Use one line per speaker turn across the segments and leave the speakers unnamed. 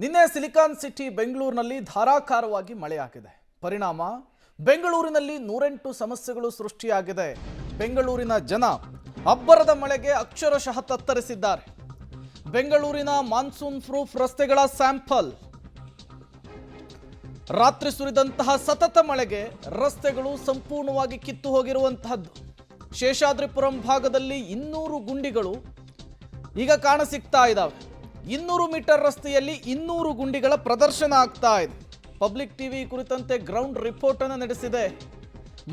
ನಿನ್ನೆ silicon city ಬೆಂಗಳೂರಿನಲ್ಲಿ ಧಾರಾಕಾರವಾಗಿ ಮಳೆಯಾಗಿದೆ. ಪರಿಣಾಮ ಬೆಂಗಳೂರಿನಲ್ಲಿ 108 ಸಮಸ್ಯೆಗಳು ಸೃಷ್ಟಿಯಾಗಿದೆ. ಬೆಂಗಳೂರಿನ ಜನ ಅಬ್ಬರದ ಮಳೆಗೆ ಅಕ್ಷರಶಃ ತತ್ತರಿಸಿದ್ದಾರೆ. ಬೆಂಗಳೂರಿನ ಮಾನ್ಸೂನ್ ಪ್ರೂಫ್ ರಸ್ತೆಗಳ ಸ್ಯಾಂಪಲ್. ರಾತ್ರಿ ಸುರಿದಂತಹ ಸತತ ಮಳೆಗೆ ರಸ್ತೆಗಳು ಸಂಪೂರ್ಣವಾಗಿ ಕಿತ್ತು ಹೋಗಿರುವಂತಹದ್ದು. ಶೇಷಾದ್ರಿಪುರಂ ಭಾಗದಲ್ಲಿ 200 ಗುಂಡಿಗಳು ಈಗ ಕಾಣಸಿಗ್ತಾ ಇದ್ದಾವೆ. 200 ಮೀಟರ್ ರಸ್ತೆಯಲ್ಲಿ 200 ಗುಂಡಿಗಳ ಪ್ರದರ್ಶನ ಆಗ್ತಾ ಇದೆ. ಪಬ್ಲಿಕ್ ಟಿವಿ ಕುರಿತಂತೆ ಗ್ರೌಂಡ್ ರಿಪೋರ್ಟ್ ಅನ್ನು ನಡೆಸಿದೆ.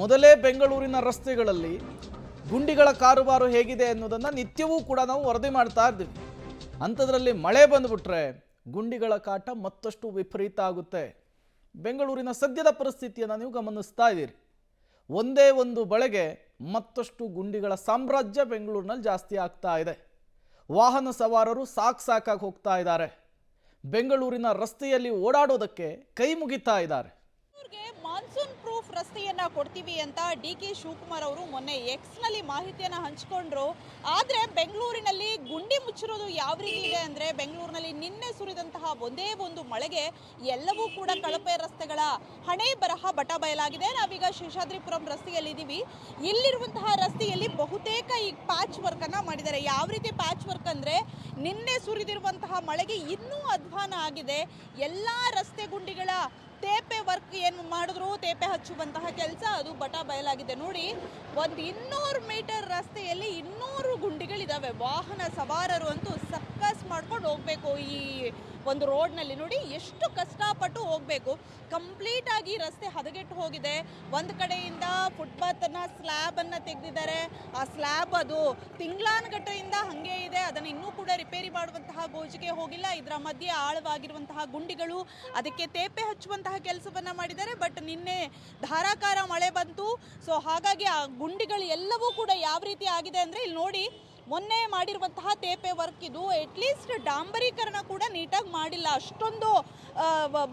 ಮೊದಲೇ ಬೆಂಗಳೂರಿನ ರಸ್ತೆಗಳಲ್ಲಿ ಗುಂಡಿಗಳ ಕಾರುಬಾರು ಹೇಗಿದೆ ಅನ್ನೋದನ್ನು ನಿತ್ಯವೂ ಕೂಡ ನಾವು ವರದಿ ಮಾಡ್ತಾ ಇದ್ದೀವಿ. ಅಂಥದ್ರಲ್ಲಿ ಮಳೆ ಬಂದುಬಿಟ್ರೆ ಗುಂಡಿಗಳ ಕಾಟ ಮತ್ತಷ್ಟು ವಿಪರೀತ ಆಗುತ್ತೆ. ಬೆಂಗಳೂರಿನ ಸದ್ಯದ ಪರಿಸ್ಥಿತಿಯನ್ನು ನೀವು ಗಮನಿಸ್ತಾ ಇದ್ದೀರಿ. ಒಂದೇ ಒಂದು ಮಳೆಗೆ ಮತ್ತಷ್ಟು ಗುಂಡಿಗಳ ಸಾಮ್ರಾಜ್ಯ ಬೆಂಗಳೂರಿನಲ್ಲಿ ಜಾಸ್ತಿ ಆಗ್ತಾ ಇದೆ. ವಾಹನ ಸವಾರರು ಸಾಕಾಗಿ ಹೋಗ್ತಾ ಇದ್ದಾರೆ. ಬೆಂಗಳೂರಿನ ರಸ್ತೆಯಲ್ಲಿ ಓಡಾಡೋದಕ್ಕೆ ಕೈ ಮುಗಿತಾ ಇದ್ದಾರೆ.
ಮಾನ್ಸೂನ್ ಪ್ರೂಫ್ ರಸ್ತೆಯನ್ನ ಕೊಡ್ತೀವಿ ಅಂತ ಡಿ.ಕೆ. ಶಿವಕುಮಾರ್ ಅವರು ಮೊನ್ನೆ ಎಕ್ಸ್ ನಲ್ಲಿ ಮಾಹಿತಿಯನ್ನ ಹಂಚಿಕೊಂಡ್ರು. ಆದ್ರೆ ಬೆಂಗಳೂರಿನಲ್ಲಿ ಗುಂಡಿ ಮುಚ್ಚಿರೋದು ಯಾವ ರೀತಿ ಇದೆ ಅಂದ್ರೆ, ಬೆಂಗಳೂರಿನಲ್ಲಿ ನಿನ್ನೆ ಸುರಿದಂತಹ ಒಂದೇ ಒಂದು ಮಳೆಗೆ ಎಲ್ಲವೂ ಕೂಡ ಕಳಪೆ ರಸ್ತೆಗಳ ಹಣೆ ಬರಹ ಬಟ ಬಯಲಾಗಿದೆ. ನಾವೀಗ ಶೇಷಾದ್ರಿಪುರಂ ರಸ್ತೆಯಲ್ಲಿದ್ದೀವಿ. ಇಲ್ಲಿರುವಂತಹ ರಸ್ತೆಯಲ್ಲಿ ಬಹುತೇಕ ಈ ಪ್ಯಾಚ್ ವರ್ಕ್ ಅನ್ನ ಮಾಡಿದ್ದಾರೆ. ಯಾವ ರೀತಿ ಪ್ಯಾಚ್ ವರ್ಕ್ ಅಂದ್ರೆ, ನಿನ್ನೆ ಸುರಿದಿರುವಂತಹ ಮಳೆಗೆ ಇನ್ನೂ ಅಧ್ವಾನ ಆಗಿದೆ. ಎಲ್ಲಾ ರಸ್ತೆ ಗುಂಡಿಗಳ ತೇಪೆ ವರ್ಕ್ ಏನು ಮಾಡಿದ್ರು, ತೇಪೆ ಹಚ್ಚುವಂತಹ ಕೆಲಸ ಅದು ಬಟ ಬಯಲಾಗಿದೆ. ನೋಡಿ, ಒಂದು 200 ಮೀಟರ್ ರಸ್ತೆಯಲ್ಲಿ 200 ಗುಂಡಿಗಳಿದಾವೆ. ವಾಹನ ಸವಾರರು ಅಂತೂ ಸಕ್ಕಸ್ ಮಾಡ್ಕೊಂಡು ಹೋಗ್ಬೇಕು. ಈ ಒಂದು ರೋಡ್ನಲ್ಲಿ ನೋಡಿ ಎಷ್ಟು ಕಷ್ಟಪಟ್ಟು ಹೋಗ್ಬೇಕು. ಕಂಪ್ಲೀಟ್ ಆಗಿ ರಸ್ತೆ ಹದಗೆಟ್ಟು ಹೋಗಿದೆ. ಒಂದು ಕಡೆಯಿಂದ ಫುಟ್ಪಾತ್ ಅನ್ನ ಸ್ಲ್ಯಾಬ್ ಅನ್ನ ತೆಗೆದಿದ್ದಾರೆ. ಆ ಸ್ಲ್ಯಾಬ್ ಅದು ತಿಂಗಳಾನುಗಟ್ಟೆಯಿಂದ ಹಂಗೆ ಇದೆ. ಅದನ್ನು ಇನ್ನೂ ಕೂಡ ರಿಪೇರಿ ಮಾಡುವಂತಹ ಗೋಜಿಗೆ ಹೋಗಿಲ್ಲ. ಇದರ ಮಧ್ಯೆ ಆಳವಾಗಿರುವಂತಹ ಗುಂಡಿಗಳು, ಅದಕ್ಕೆ ತೇಪೆ ಹಚ್ಚುವಂತಹ ಕೆಲಸವನ್ನ ಮಾಡಿದ್ದಾರೆ. ಬಟ್ ನಿನ್ನೆ ಧಾರಾಕಾರ ಮಳೆ ಬಂತು. ಸೊ ಹಾಗಾಗಿ ಆ ಗುಂಡಿಗಳು ಎಲ್ಲವೂ ಕೂಡ ಯಾವ ರೀತಿ ಆಗಿದೆ ಅಂದ್ರೆ, ಇಲ್ಲಿ ನೋಡಿ, ಮೊನ್ನೆ ಮಾಡಿರುವಂತಹ ತೇಪೆ ವರ್ಕ್ ಇದು. ಅಟ್ಲೀಸ್ಟ್ ಡಾಂಬರೀಕರಣ ಕೂಡ ನೀಟಾಗಿ ಮಾಡಿಲ್ಲ. ಅಷ್ಟೊಂದು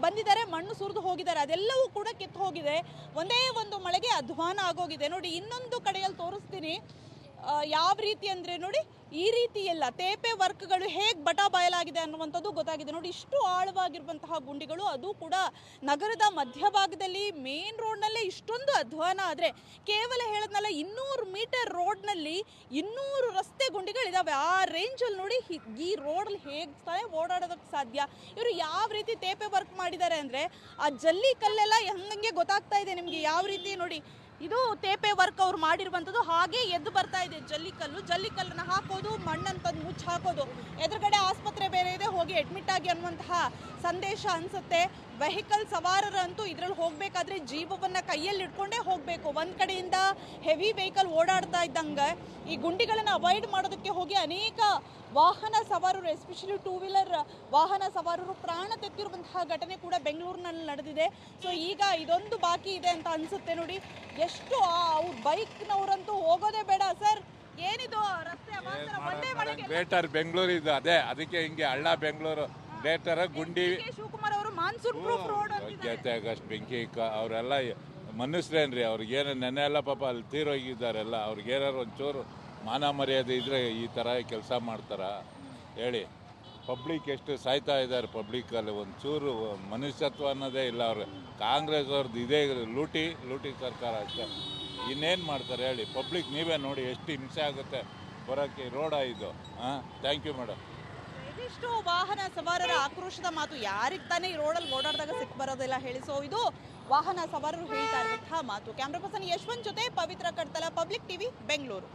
ಬಂದಿದ್ದಾರೆ, ಮಣ್ಣು ಸುರಿದು ಹೋಗಿದ್ದಾರೆ. ಅದೆಲ್ಲವೂ ಕೂಡ ಕಿತ್ತು ಹೋಗಿದೆ. ಒಂದೇ ಒಂದು ಮಳೆಗೆ ಅಧ್ವಾನ ಆಗೋಗಿದೆ. ನೋಡಿ, ಇನ್ನೊಂದು ಕಡೆಯಲ್ಲಿ ತೋರಿಸ್ತೀನಿ ಯಾವ ರೀತಿ ಅಂದರೆ, ನೋಡಿ, ಈ ರೀತಿ ಎಲ್ಲ ತೇಪೆ ವರ್ಕ್ಗಳು ಹೇಗೆ ಬಟ ಬಯಲಾಗಿದೆ ಅನ್ನುವಂಥದ್ದು ಗೊತ್ತಾಗಿದೆ. ನೋಡಿ, ಇಷ್ಟು ಆಳವಾಗಿರುವಂತಹ ಗುಂಡಿಗಳು, ಅದು ಕೂಡ ನಗರದ ಮಧ್ಯಭಾಗದಲ್ಲಿ ಮೇನ್ ರೋಡ್ನಲ್ಲೇ ಇಷ್ಟೊಂದು ಅಧ್ವಾನ ಆದರೆ, ಕೇವಲ ಹೇಳದ್ನಲ್ಲ 200 ಮೀಟರ್ ರೋಡ್ನಲ್ಲಿ 200 ರಸ್ತೆ ಗುಂಡಿಗಳಿದ್ದಾವೆ. ಆ ರೇಂಜಲ್ಲಿ ನೋಡಿ, ಈ ರೋಡಲ್ಲಿ ಹೇಗೆ ಓಡಾಡೋದಕ್ಕೆ ಸಾಧ್ಯ? ಇವರು ಯಾವ ರೀತಿ ತೇಪೆ ವರ್ಕ್ ಮಾಡಿದ್ದಾರೆ ಅಂದರೆ, ಆ ಜಲ್ಲಿ ಕಲ್ಲೆಲ್ಲ ಹಂಗೆ ಗೊತ್ತಾಗ್ತಾ ಇದೆ ನಿಮಗೆ ಯಾವ ರೀತಿ. ನೋಡಿ, ಇದು ತೇಪೆ ವರ್ಕ್ ಅವ್ರು ಮಾಡಿರುವಂಥದ್ದು. ಹಾಗೆ ಎದ್ದು ಬರ್ತಾ ಇದೆ ಜಲ್ಲಿಕಲ್ಲನ್ನು ಹಾಕೋದು, ಮಣ್ಣಂತಂದು ಮುಚ್ಚಿ ಹಾಕೋದು. ಎದುರುಗಡೆ ಆಸ್ಪತ್ರೆ ಬೇರೆ ಇದೆ, ಹೋಗಿ ಅಡ್ಮಿಟ್ ಆಗಿ ಅನ್ನುವಂತಹ ಸಂದೇಶ ಅನಿಸುತ್ತೆ. ವೆಹಿಕಲ್ ಸವಾರರಂತೂ ಇದರಲ್ಲಿ ಹೋಗಬೇಕಾದ್ರೆ ಜೀವವನ್ನು ಕೈಯಲ್ಲಿ ಇಟ್ಕೊಂಡೇ ಹೋಗಬೇಕು. ಒಂದು ಕಡೆಯಿಂದ ಹೆವಿ ವೆಹಿಕಲ್ ಓಡಾಡ್ತಾ ಇದ್ದಂಗೆ ಈ ಗುಂಡಿಗಳನ್ನು ಅವಾಯ್ಡ್ ಮಾಡೋದಕ್ಕೆ ಹೋಗಿ ಅನೇಕ ವಾಹನ ಸವಾರರು, ಎಸ್ಪೆಷಲಿ 2 ವೀಲರ್ ವಾಹನ ಸವಾರರು ಪ್ರಾಣ ತೆತ್ತಿರುವಂತಹ ಘಟನೆ ಕೂಡ ಬೆಂಗಳೂರಿನಲ್ಲಿ ನಡೆದಿದೆ. ಸೊ ಈಗ ಇದೊಂದು ಬಾಕಿ ಇದೆ ಅಂತ ಅನಿಸುತ್ತೆ. ನೋಡಿ, ಎಷ್ಟು ಬೈಕ್ನವರಂತೂ ಹೋಗೋದೇ ಬೇಡ. ಸರ್, ಏನಿದು ರಸ್ತೆ ಅವಾಂತರ ಒಂದೇ ಮಳೆಗೆ
ಗ್ರೇಟರ್ ಬೆಂಗಳೂರು ಇದು. ಅದಕ್ಕೆ ಹಿಂಗೆ ಹಳ್ಳ ಬೆಂಗಳೂರು ಗ್ರೇಟರ್ ಗುಂಡಿ.
ಶಿವಕುಮಾರ್ ಅವರು ಮಾನ್ಸೂನ್ ಪ್ರೂಫ್ ರೋಡ್
ಆಗಸ್ಟ್ ಬೆಂಕಿ ಅವರೆಲ್ಲ ಮನುಷ್ಯರೇನ್ರಿ? ಅವ್ರಿಗೇನು ನೆನೆ ಎಲ್ಲ ಪಾಪ ಅಲ್ಲಿ ತೀರೋಗಿದ್ದಾರೆಲ್ಲ. ಅವ್ರಿಗೇನಾರು ಒಂಚೂರು ಮಾನ ಮರ್ಯಾದೆ ಇದ್ರೆ ಈ ಥರ ಕೆಲಸ ಮಾಡ್ತಾರ ಹೇಳಿ? ಪಬ್ಲಿಕ್ ಎಷ್ಟು ಸಾಯ್ತಾ ಇದ್ದಾರೆ. ಪಬ್ಲಿಕ್ಕಲ್ಲಿ ಒಂಚೂರು ಮನುಷ್ಯತ್ವ ಅನ್ನೋದೇ ಇಲ್ಲ. ಅವ್ರು ಕಾಂಗ್ರೆಸ್ ಅವ್ರದ್ದು ಇದೇ ಲೂಟಿ ಸರ್ಕಾರ ಅಷ್ಟೇ. ಇನ್ನೇನು ಮಾಡ್ತಾರೆ ಹೇಳಿ? ಪಬ್ಲಿಕ್ ನೀವೇ ನೋಡಿ ಎಷ್ಟು ಹಿಂಸೆ ಆಗುತ್ತೆ ಬರೋಕ್ಕೆ. ರೋಡ ಇದು. Thank you madam.
ಇದಿಷ್ಟು ವಾಹನ ಸವಾರರ ಆಕ್ರೋಶದ ಮಾತು. ಯಾರಿಗೆ ತಾನೇ ಈ ರೋಡಲ್ಲಿ ಓಡಾಡಿದಾಗ ಸಿಟ್ಟು ಬರೋದಿಲ್ಲ ಹೇಳಿ? ಸೊ ಇದು ವಾಹನ ಸವಾರರು ಹೇಳ್ತಾ ಇರುವಂತಹ ಮಾತು. ಕ್ಯಾಮ್ರಾ ಪರ್ಸನ್ ಯಶವಂತ್ ಜೊತೆ ಪವಿತ್ರ ಕಡ್ತಲ, ಪಬ್ಲಿಕ್ ಟಿವಿ, ಬೆಂಗಳೂರು.